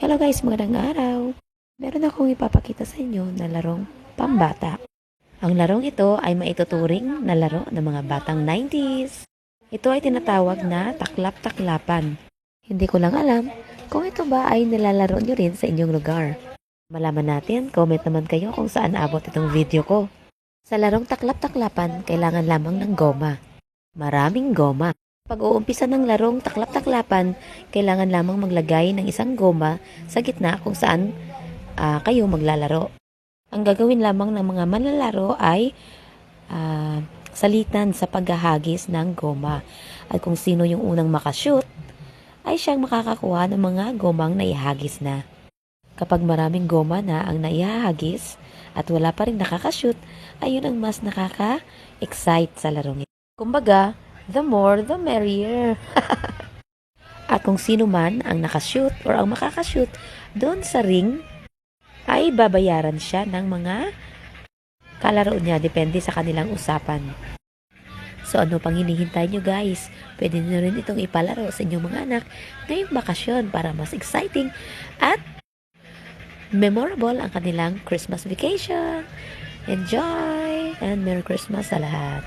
Hello guys, magandang araw. Meron akong ipapakita sa inyo na larong pambata. Ang larong ito ay maituturing na laro ng mga batang 90s. Ito ay tinatawag na taklap-taklapan. Hindi ko lang alam kung ito ba ay nilalaro nyo rin sa inyong lugar. Malaman natin, comment naman kayo kung saan abot itong video ko. Sa larong taklap-taklapan, kailangan lamang ng goma. Maraming goma. Pag-uumpisa ng larong taklap-taklapan, kailangan lamang maglagay ng isang goma sa gitna kung saan kayo maglalaro. Ang gagawin lamang ng mga manlalaro ay salitan sa paghahagis ng goma. At kung sino yung unang makashoot, ay siyang makakakuha ng mga gomang naihagis na. Kapag maraming goma na ang naihagis at wala pa rin nakakashoot, ay yun ang mas nakaka-excite sa larong ito. Kumbaga, the more, the merrier. At kung sino man ang nakashoot or ang makakashoot doon sa ring, ay babayaran siya ng mga kalaro niya, depende sa kanilang usapan. So ano pang hinihintay nyo guys? Pwede nyo rin itong ipalaro sa inyong mga anak ngayong bakasyon para mas exciting at memorable ang kanilang Christmas vacation. Enjoy! And Merry Christmas sa lahat!